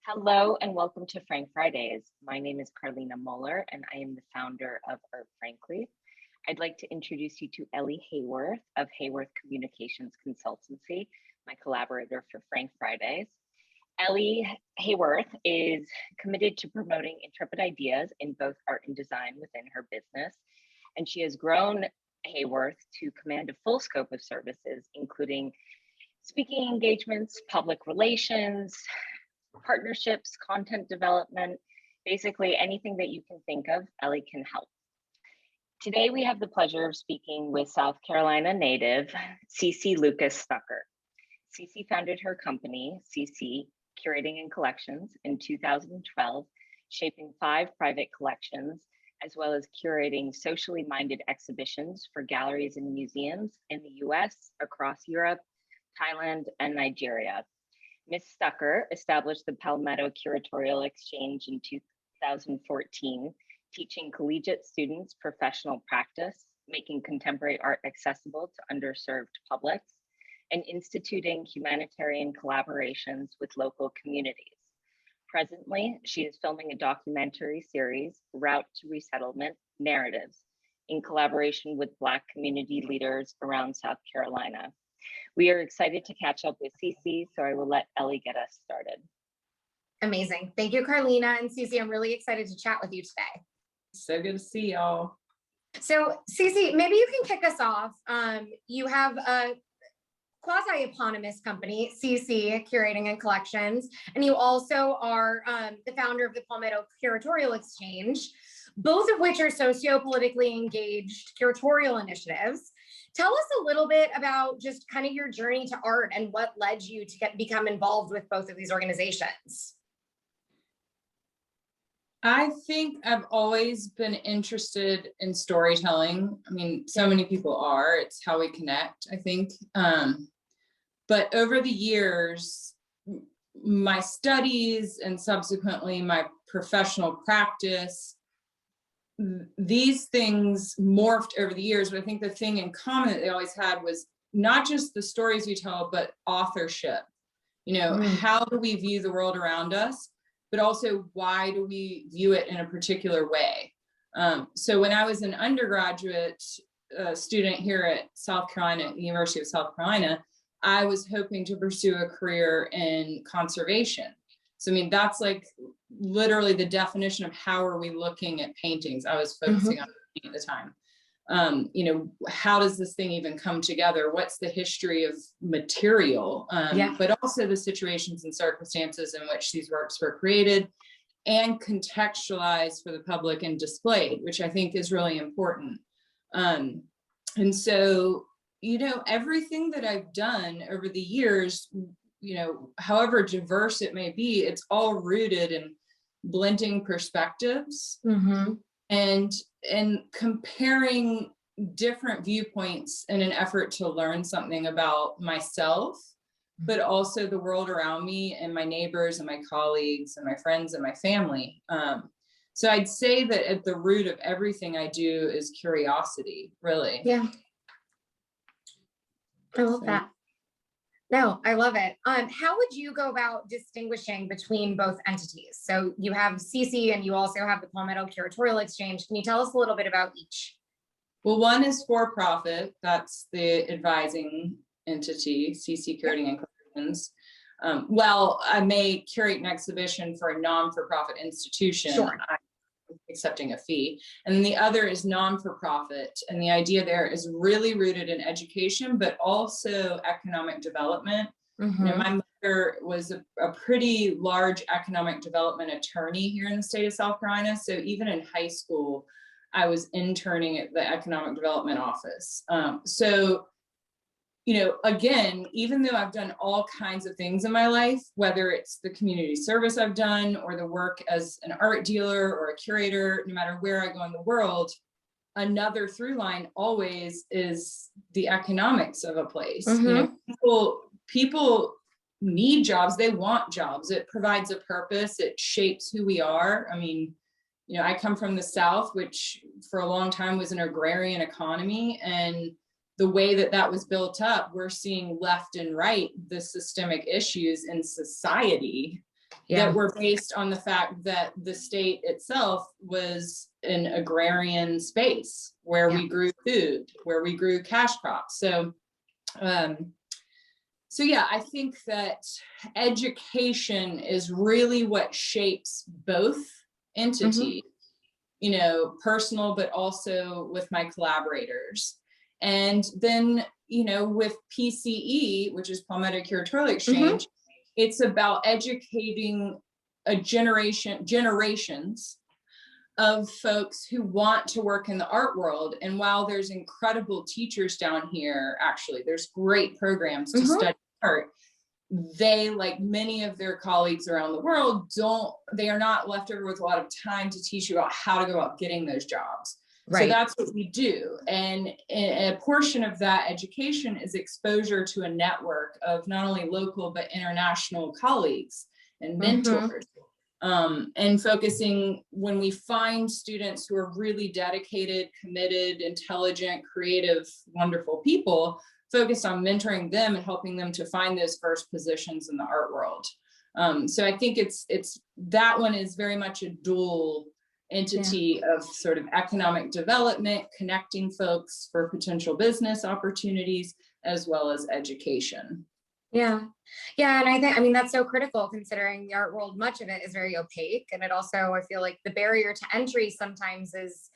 Hello and welcome to Frank Fridays. My name is Karline Moeller and I am the founder of Art Frankly. I'd like to introduce you to Ellie Hayworth of Hayworth Communications Consultancy, my collaborator for Frank Fridays. Ellie Hayworth is committed to promoting intrepid ideas in both art and design within her business, and she has grown Hayworth to command a full scope of services, including speaking engagements, public relations, partnerships, content development, basically anything that you can think of, Ellie can help. Today, we have the pleasure of speaking with South Carolina native, Cecelia Lucas Stucker. Cece founded her company, Curating Collections, in 2012, shaping 5 private collections, as well as curating socially minded exhibitions for galleries and museums in the US, across Europe, Thailand, and Nigeria. Ms. Stucker established the Palmetto Curatorial Exchange in 2014, teaching collegiate students professional practice, making contemporary art accessible to underserved publics, and instituting humanitarian collaborations with local communities. Presently, she is filming a documentary series, Route to Resettlement Narratives, in collaboration with Black community leaders around South Carolina. We are excited to catch up with Cece, so I will let Ellie get us started. Amazing. Thank you, Karlina and Cece. I'm really excited to chat with you today. So good to see y'all. So Cece, maybe you can kick us off. You have a quasi-eponymous company, CC Curating and Collections, and you also are the founder of the Palmetto Curatorial Exchange, both of which are socio-politically engaged curatorial initiatives. Tell us a little bit about just kind of your journey to art and what led you to become involved with both of these organizations. I think I've always been interested in storytelling. I mean, so many people are. It's how we connect, I think. But over the years, my studies and subsequently my professional practice, these things morphed over the years, but I think the thing in common that they always had was not just the stories we tell, but authorship. You know, how do we view the world around us, but also why do we view it in a particular way? So when I was an undergraduate student here at South Carolina, the University of South Carolina, I was hoping to pursue a career in conservation. So, I mean, that's like literally the definition of how are we looking at paintings. I was focusing on painting at the time. You know, how does this thing even come together? What's the history of material? But also the situations and circumstances in which these works were created and contextualized for the public and displayed, which I think is really important. And so, you know, everything that I've done over the years, you know, however diverse it may be, it's all rooted in blending perspectives and comparing different viewpoints in an effort to learn something about myself, but also the world around me and my neighbors and my colleagues and my friends and my family. So I'd say that at the root of everything I do is curiosity, really. Yeah. I love that. No, I love it. How would you go about distinguishing between both entities? So you have CC and you also have the Palmetto Curatorial Exchange. Can you tell us a little bit about each? Well, one is for profit. That's the advising entity, CC Curating and Collections. Well, I may curate an exhibition for a non-for-profit institution. Sure. Accepting a fee. And then the other is non-for-profit. And the idea there is really rooted in education, but also economic development. You know, my mother was a pretty large economic development attorney here in the state of South Carolina. So even in high school, I was interning at the economic development office. So, you know, again, even though I've done all kinds of things in my life, whether it's the community service I've done or the work as an art dealer or a curator, no matter where I go in the world, another through line always is the economics of a place. You know, people need jobs, they want jobs. It provides a purpose, it shapes who we are. I mean, you know, I come from the South, which for a long time was an agrarian economy, and the way that that was built up, we're seeing left and right the systemic issues in society that were based on the fact that the state itself was an agrarian space where we grew food, where we grew cash crops. So yeah, I think that education is really what shapes both entities, you know, personal, but also with my collaborators. And then, you know, with PCE, which is Palmetto Curatorial Exchange, it's about educating a generations of folks who want to work in the art world. And while there's incredible teachers down here, actually, there's great programs to study art, they, like many of their colleagues around the world, they are not left over with a lot of time to teach you about how to go about getting those jobs. So that's what we do. And a portion of that education is exposure to a network of not only local, but international colleagues and mentors. And focusing, when we find students who are really dedicated, committed, intelligent, creative, wonderful people, focused on mentoring them and helping them to find those first positions in the art world. So I think it's that one is very much a dual entity of sort of economic development, connecting folks for potential business opportunities, as well as education. Yeah. And I mean, that's so critical considering the art world, much of it is very opaque. And it also, I feel like the barrier to entry sometimes is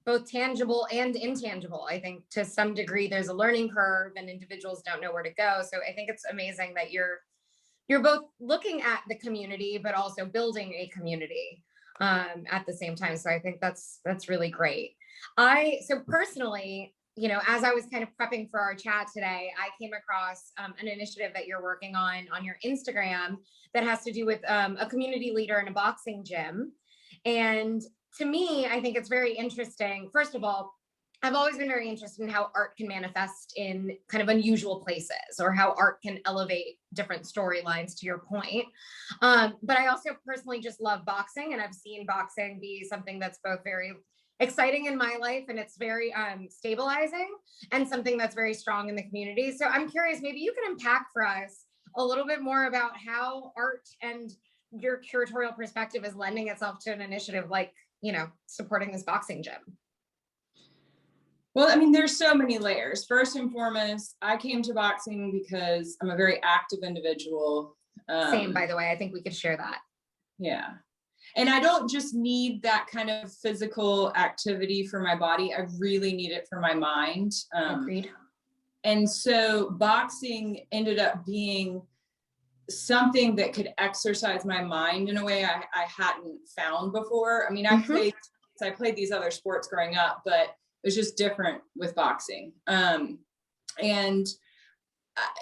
both tangible and intangible. I think to some degree there's a learning curve and individuals don't know where to go. So I think it's amazing that you're both looking at the community, but also building a community at the same time. So I think that's really great. So personally, you know, as I was kind of prepping for our chat today, I came across an initiative that you're working on your Instagram that has to do with a community leader in a boxing gym. And to me, I think it's very interesting. First of all, I've always been very interested in how art can manifest in kind of unusual places, or how art can elevate different storylines, to your point. But I also personally just love boxing, and I've seen boxing be something that's both very exciting in my life, and it's very stabilizing, and something that's very strong in the community. So I'm curious, maybe you can unpack for us a little bit more about how art and your curatorial perspective is lending itself to an initiative like, you know, supporting this boxing gym. Well, I mean, there's so many layers. First and foremost, I came to boxing because I'm a very active individual. Same, by the way. I think we could share that. Yeah. And I don't just need that kind of physical activity for my body. I really need it for my mind. Agreed. And so boxing ended up being something that could exercise my mind in a way I hadn't found before. I mean, I played these other sports growing up, but it was just different with boxing.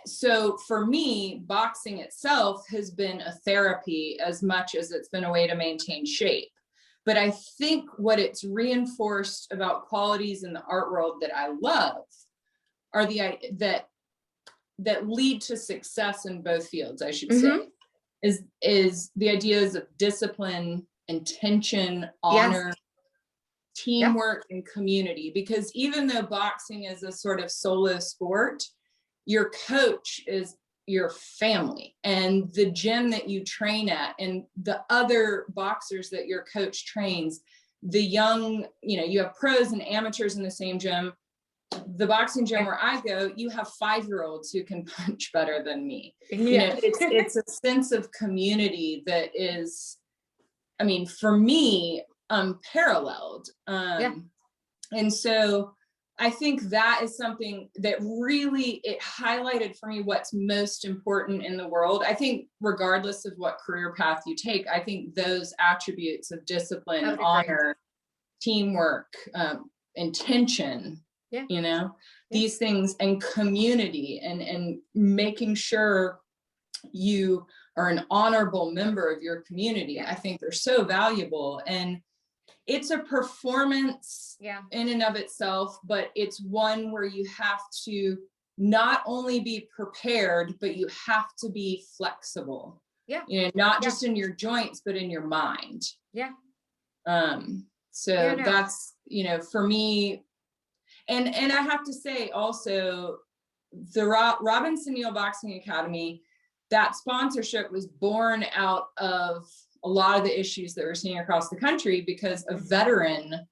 So for me, boxing itself has been a therapy as much as it's been a way to maintain shape. But I think what it's reinforced about qualities in the art world that I love are that lead to success in both fields, I should say, is the ideas of discipline, intention, honor, teamwork, and community. Because even though boxing is a sort of solo sport, your coach is your family, and the gym that you train at, and the other boxers that your coach trains, the young, you know, you have pros and amateurs in the same gym. The boxing gym where I go, you have 5-year-olds who can punch better than me. You know, it's a sense of community that is, I mean, for me, unparalleled. And so I think that is something that really, it highlighted for me what's most important in the world. I think regardless of what career path you take, I think those attributes of discipline, honor, teamwork, intention, you know, these things, and community, and making sure you are an honorable member of your community, I think they're so valuable. And it's a performance in and of itself, but it's one where you have to not only be prepared, but you have to be flexible. You know, not just in your joints, but in your mind. That's, you know, for me, and I have to say also, the Robinson Neal Boxing Academy that sponsorship was born out of a lot of the issues that we're seeing across the country, because a veteran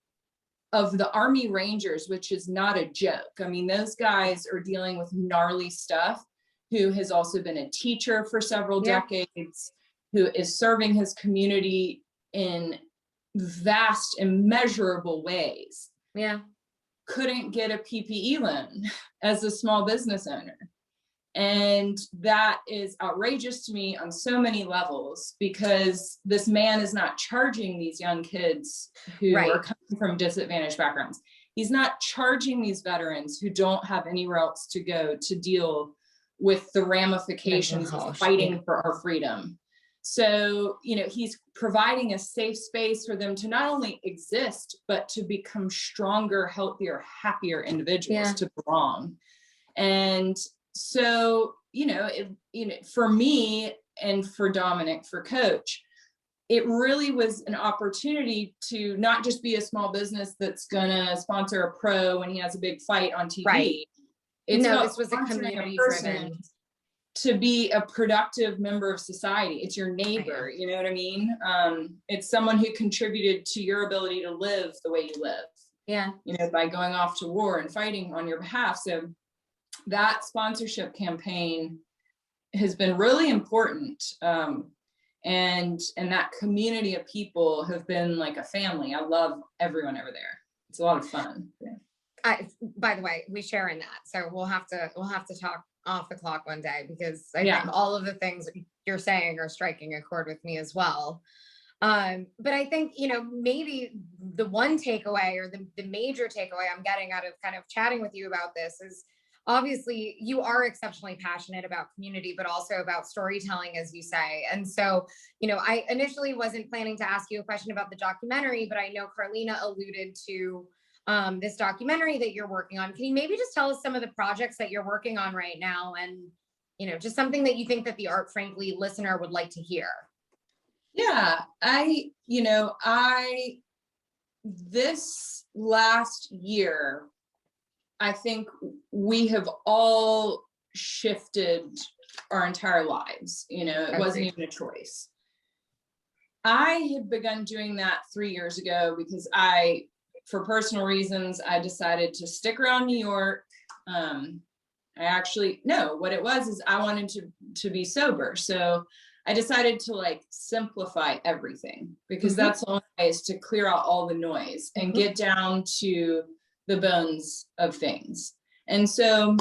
of the Army Rangers, which is not a joke. I mean, those guys are dealing with gnarly stuff, who has also been a teacher for several decades, who is serving his community in vast, immeasurable ways. Yeah. Couldn't get a PPE loan as a small business owner. And that is outrageous to me on so many levels, because this man is not charging these young kids who are coming from disadvantaged backgrounds. He's not charging these veterans who don't have anywhere else to go to deal with the ramifications of fighting for our freedom. So, you know, he's providing a safe space for them to not only exist, but to become stronger, healthier, happier individuals, to belong. And so, for me and for Dominic, for Coach, it really was an opportunity to not just be a small business that's gonna sponsor a pro when he has a big fight on TV. Right. This was a community driven. To be a productive member of society. It's your neighbor, you know what I mean? It's someone who contributed to your ability to live the way you live. Yeah. By going off to war and fighting on your behalf. So that sponsorship campaign has been really important. And that community of people have been like a family. I love everyone over there. It's a lot of fun. Yeah. By the way, we share in that. So we'll have to talk off the clock one day, because I think all of the things you're saying are striking a chord with me as well. But I think, maybe the one takeaway, or the major takeaway I'm getting out of kind of chatting with you about this is, obviously you are exceptionally passionate about community, but also about storytelling, as you say. And so, I initially wasn't planning to ask you a question about the documentary, but I know Karline alluded to this documentary that you're working on. Can you maybe just tell us some of the projects that you're working on right now, and, just something that you think that the Art Frankly listener would like to hear? Yeah, this last year, I think we have all shifted our entire lives. It wasn't even a choice. I had begun doing that 3 years ago because for personal reasons, I decided to stick around New York. What it was is I wanted to be sober. So I decided to simplify everything, because that's the only way, is to clear out all the noise and get down to the bones of things. And so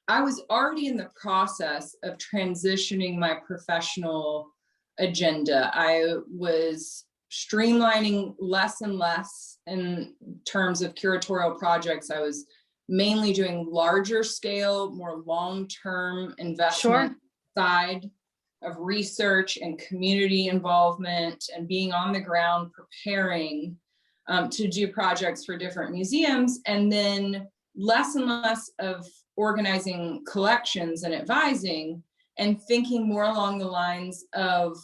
I was already in the process of transitioning my professional agenda. I was streamlining less and less in terms of curatorial projects. I was mainly doing larger scale, more long-term investment side of research and community involvement, and being on the ground preparing to do projects for different museums, and then less and less of organizing collections and advising, and thinking more along the lines of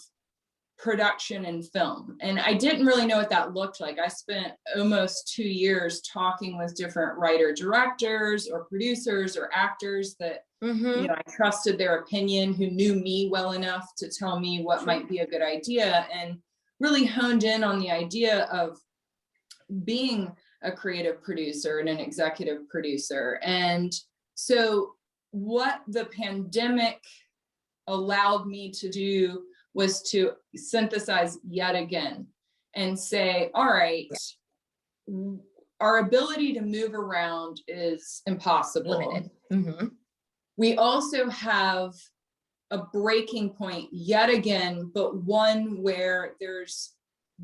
production and film. And I didn't really know what that looked like. I spent almost 2 years talking with different writer directors or producers or actors that I trusted their opinion, who knew me well enough to tell me what might be a good idea, and really honed in on the idea of being a creative producer and an executive producer. And so what the pandemic allowed me to do was to synthesize yet again and say, all right, our ability to move around is impossible. Limited. We also have a breaking point yet again, but one where there's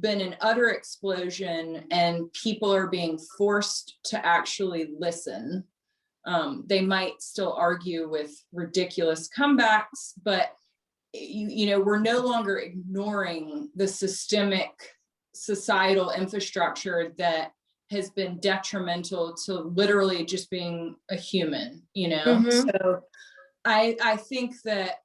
been an utter explosion and people are being forced to actually listen. They might still argue with ridiculous comebacks, but we're no longer ignoring the systemic societal infrastructure that has been detrimental to literally just being a human, So I think that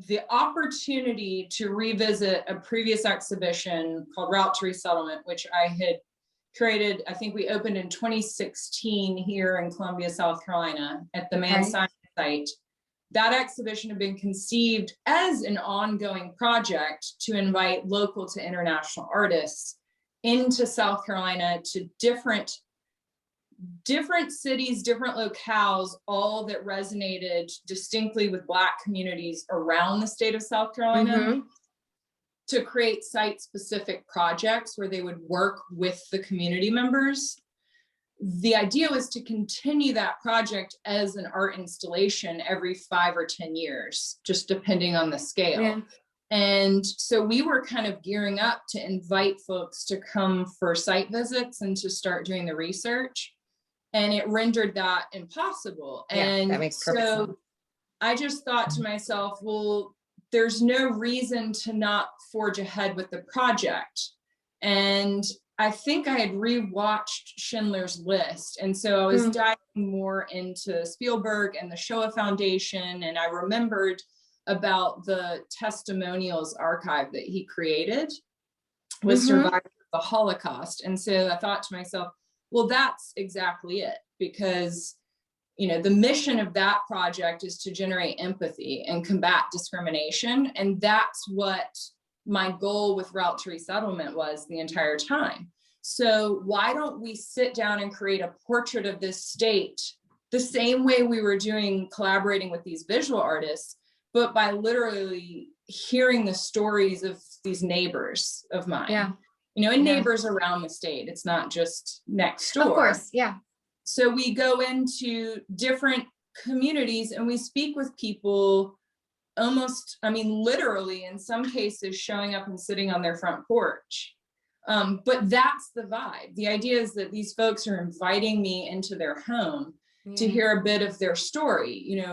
the opportunity to revisit a previous exhibition called Route to Resettlement, which I had created, I think we opened in 2016 here in Columbia, South Carolina at the Man Science site. that exhibition had been conceived as an ongoing project to invite local to international artists into South Carolina, to different cities, different locales, all that resonated distinctly with Black communities around the state of South Carolina, to create site-specific projects where they would work with the community members. The idea was to continue that project as an art installation every 5 or 10 years, just depending on the scale. Yeah. And so we were kind of gearing up to invite folks to come for site visits and to start doing the research. And it rendered that impossible. Yeah, and that makes perfect sense. I just thought to myself, well, there's no reason to not forge ahead with the project. And I think I had rewatched Schindler's List. And so I was diving more into Spielberg and the Shoah Foundation. And I remembered about the testimonials archive that he created with survivors of the Holocaust. And so I thought to myself, well, that's exactly it, because the mission of that project is to generate empathy and combat discrimination. And that's what my goal with Route to Resettlement was the entire time. So why don't we sit down and create a portrait of this state the same way we were collaborating with these visual artists, but by literally hearing the stories of these neighbors of mine, and neighbors around the state. It's not just next door. Of course, yeah. So we go into different communities and we speak with people almost, literally in some cases showing up and sitting on their front porch. But that's the vibe. The idea is that these folks are inviting me into their home to hear a bit of their story.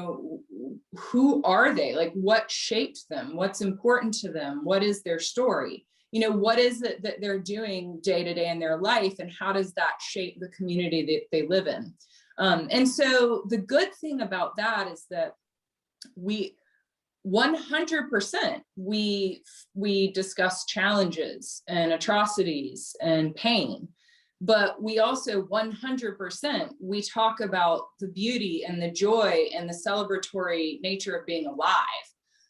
Who are they? Like, what shaped them? What's important to them? What is their story? What is it that they're doing day to day in their life, and how does that shape the community that they live in? And so the good thing about that is that we 100% we discuss challenges and atrocities and pain, but we also 100% we talk about the beauty and the joy and the celebratory nature of being alive.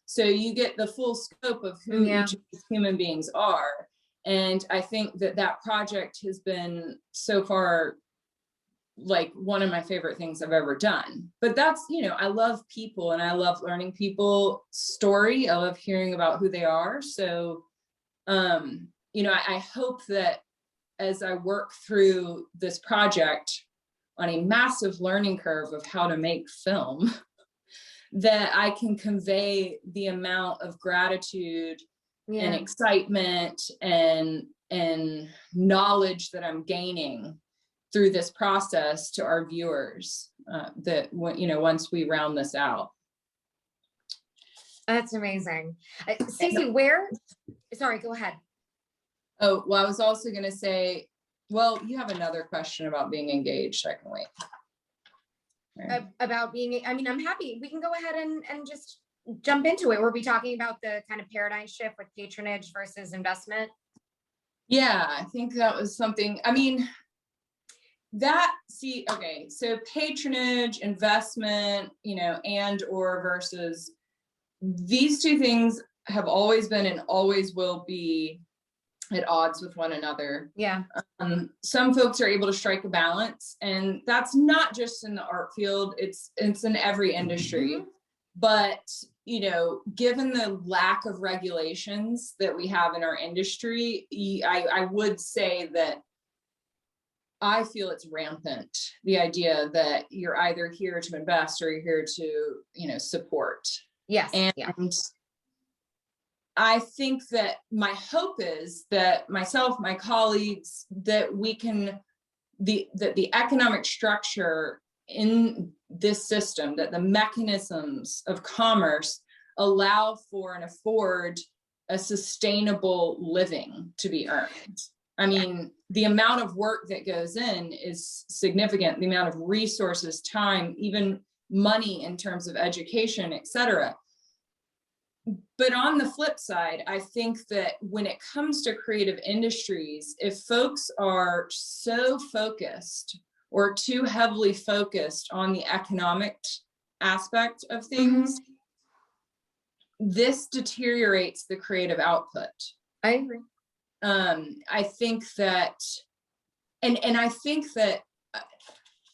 So you get the full scope of who each of these human beings are. And I think that project has been so far like one of my favorite things I've ever done. But that's, I love people and I love learning people's story. I love hearing about who they are. So, I hope that as I work through this project on a massive learning curve of how to make film, that I can convey the amount of gratitude and excitement and knowledge that I'm gaining through this process to our viewers, that once we round this out. That's amazing. Cece, sorry, go ahead. Oh, well, I was also going to say, well, you have another question about being engaged. I can wait. About being, I'm happy. We can go ahead and just jump into it. We'll be talking about the kind of paradigm shift with patronage versus investment. Yeah, I think that was something, so patronage, investment, and or versus, these two things have always been and always will be at odds with one another. Yeah. Some folks are able to strike a balance, and that's not just in the art field, it's in every industry. But, given the lack of regulations that we have in our industry, I would say that I feel it's rampant, the idea that you're either here to invest or you're here to, support. Yes. And I think that my hope is that myself, my colleagues, that we can, that the economic structure in this system, that the mechanisms of commerce allow for and afford a sustainable living to be earned. The amount of work that goes in is significant, the amount of resources, time, even money in terms of education, et cetera. But on the flip side, I think that when it comes to creative industries, if folks are so focused or too heavily focused on the economic aspect of things, this deteriorates the creative output. I agree. I think that, and I think that,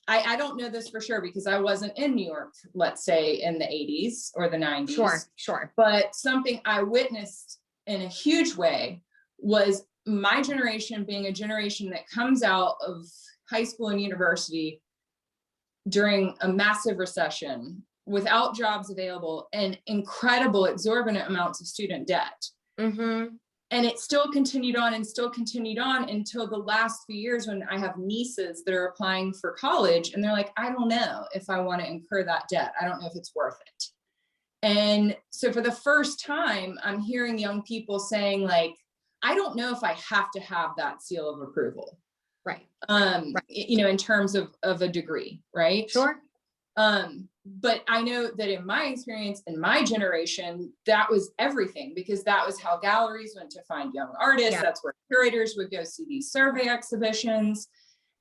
I don't know this for sure because I wasn't in New York, let's say in the 80s or the 90s. Sure. But something I witnessed in a huge way was my generation being a generation that comes out of high school and university during a massive recession without jobs available and incredible exorbitant amounts of student debt. And it still continued on until the last few years when I have nieces that are applying for college and they're like, I don't know if I want to incur that debt. I don't know if it's worth it. And so for the first time, I'm hearing young people saying like, I don't know if I have to have that seal of approval. Right. You know, in terms of a degree, right? Sure. But I know that in my experience, in my generation, that was everything because that was how galleries went to find young artists. Yeah. That's where curators would go see these survey exhibitions.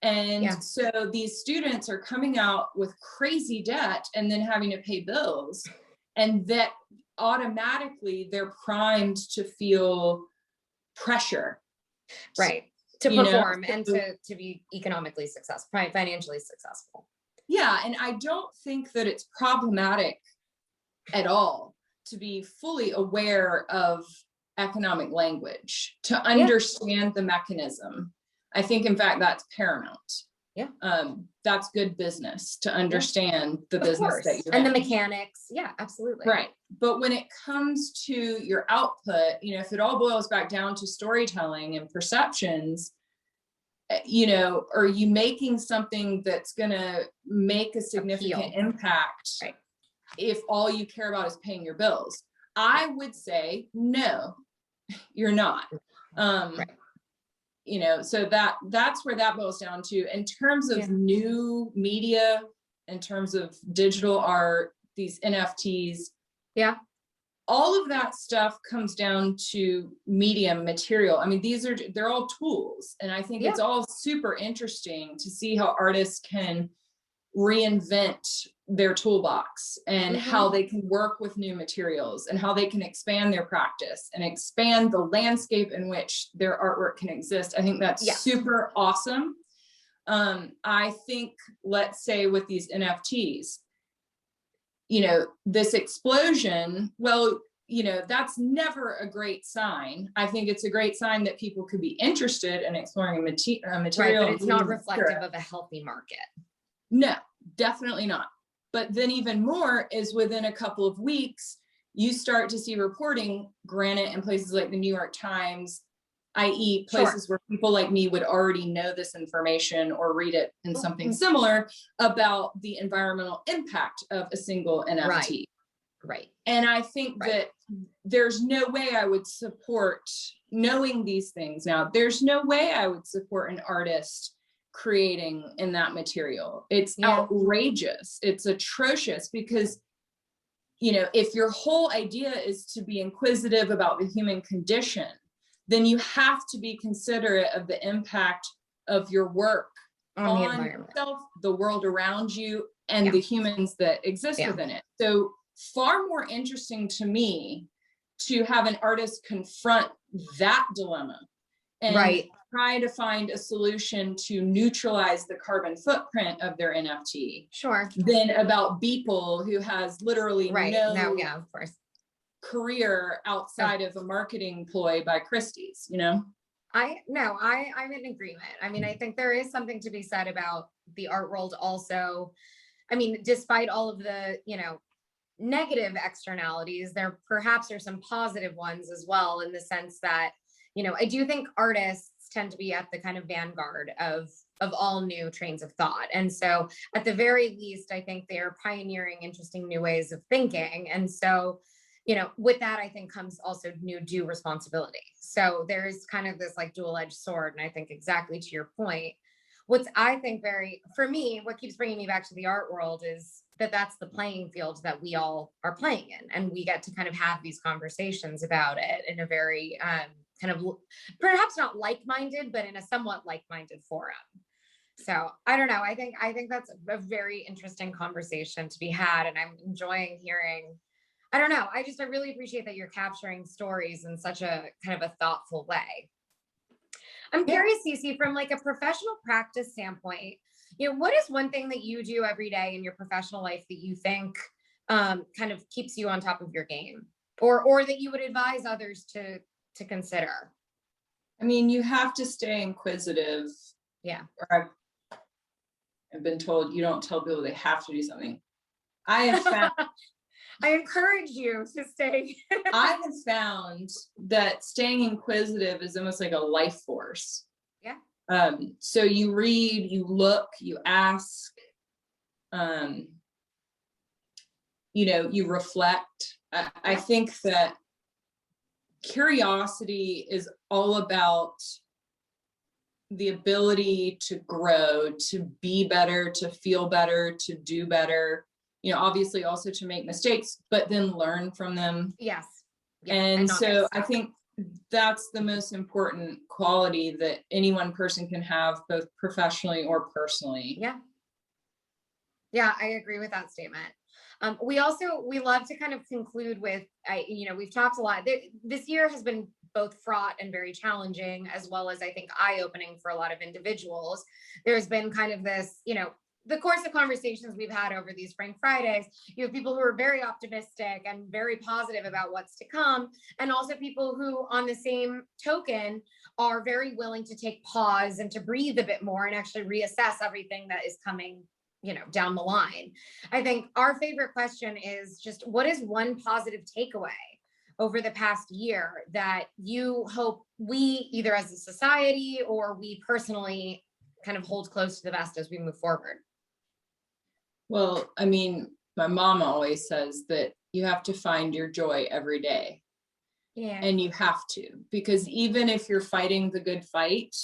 And so these students are coming out with crazy debt and then having to pay bills. And that automatically they're primed to feel pressure. Right. To perform and to be economically successful, financially successful. Yeah, and I don't think that it's problematic at all to be fully aware of economic language, to understand the mechanism. I think, in fact, that's paramount. Yeah. That's good business to understand the business that you're in. And the mechanics. Yeah, absolutely. Right. But when it comes to your output, you know, if it all boils back down to storytelling and perceptions, you know, are you making something that's going to make a significant impact if all you care about is paying your bills? I would say, no, you're not. You know, so that's where that boils down to. In terms of new media, in terms of digital art, these NFTs, all of that stuff comes down to medium material. I mean, they're all tools. And I think it's all super interesting to see how artists can reinvent their toolbox and how they can work with new materials and how they can expand their practice and expand the landscape in which their artwork can exist. I think that's super awesome. I think, let's say with these NFTs, you know, this explosion, well, you know, that's never a great sign. I think it's a great sign that people could be interested in exploring material. Right, but it's not reflective of a healthy market. No, definitely not. But then even more is within a couple of weeks, you start to see reporting, granted in places like the New York Times, i.e. places where people like me would already know this information or read it in something similar about the environmental impact of a single NFT. Right. And I think that there's no way I would support knowing these things now. There's no way I would support an artist creating in that material. It's outrageous. It's atrocious because, you know, if your whole idea is to be inquisitive about the human condition, then you have to be considerate of the impact of your work on the environment, yourself, the world around you, and the humans that exist within it. So far more interesting to me to have an artist confront that dilemma and try to find a solution to neutralize the carbon footprint of their NFT. Than about Beeple, who has literally no career outside of a marketing ploy by Christie's, you know? I'm in agreement. I mean, I think there is something to be said about the art world also. I mean, despite all of the, you know, negative externalities, there perhaps are some positive ones as well, in the sense that, you know, I do think artists tend to be at the kind of vanguard of all new trains of thought. And so at the very least, I think they're pioneering interesting new ways of thinking. And so, you know, with that, I think comes also new due responsibility. So there's kind of this like dual-edged sword. And I think exactly to your point, I think for me, what keeps bringing me back to the art world is that that's the playing field that we all are playing in. And we get to kind of have these conversations about it in a very kind of perhaps not like-minded, but in a somewhat like-minded forum. So I don't know. I think that's a very interesting conversation to be had, and I'm enjoying hearing. I don't know. I really appreciate that you're capturing stories in such a kind of a thoughtful way. I'm curious, Cece, from like a professional practice standpoint, what is one thing that you do every day in your professional life that you think kind of keeps you on top of your game, or that you would advise others to consider? I mean, you have to stay inquisitive. Yeah. Or I've been told you don't tell people they have to do something. I have found I encourage you to stay. I have found that staying inquisitive is almost like a life force. Yeah. So you read, you look, you ask, you reflect. I think that curiosity is all about the ability to grow, to be better, to feel better, to do better, obviously also to make mistakes, but then learn from them. Yes. Yeah. And so I think that's the most important quality that any one person can have, both professionally or personally. Yeah. Yeah, I agree with that statement. We love to kind of conclude with, we've talked a lot. This year has been both fraught and very challenging, as well as I think eye-opening for a lot of individuals. There's been kind of this, the course of conversations we've had over these Frank Fridays, you have people who are very optimistic and very positive about what's to come, and also people who, on the same token, are very willing to take pause and to breathe a bit more and actually reassess everything that is coming down the line. I think our favorite question is just, what is one positive takeaway over the past year that you hope we, either as a society or we personally, kind of hold close to the vest as we move forward? Well, I mean, my mom always says that you have to find your joy every day. Yeah. And you have to, because even if you're fighting the good fight,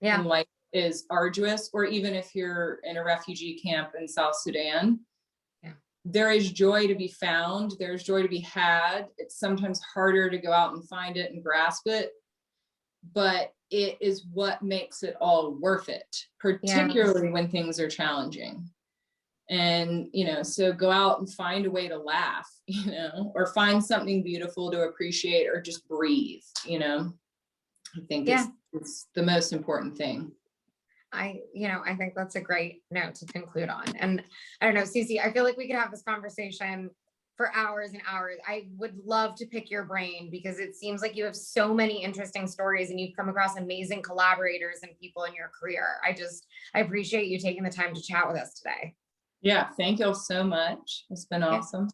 yeah, and life is arduous, or even if you're in a refugee camp in South Sudan, there is joy to be found. There's joy to be had. It's sometimes harder to go out and find it and grasp it, but it is what makes it all worth it, particularly when things are challenging. And, so go out and find a way to laugh, or find something beautiful to appreciate, or just breathe, I think it's the most important thing. I think that's a great note to conclude on. And I don't know, Cece, I feel like we could have this conversation for hours and hours. I would love to pick your brain, because it seems like you have so many interesting stories and you've come across amazing collaborators and people in your career. I appreciate you taking the time to chat with us today. Yeah, thank you all so much. It's been awesome.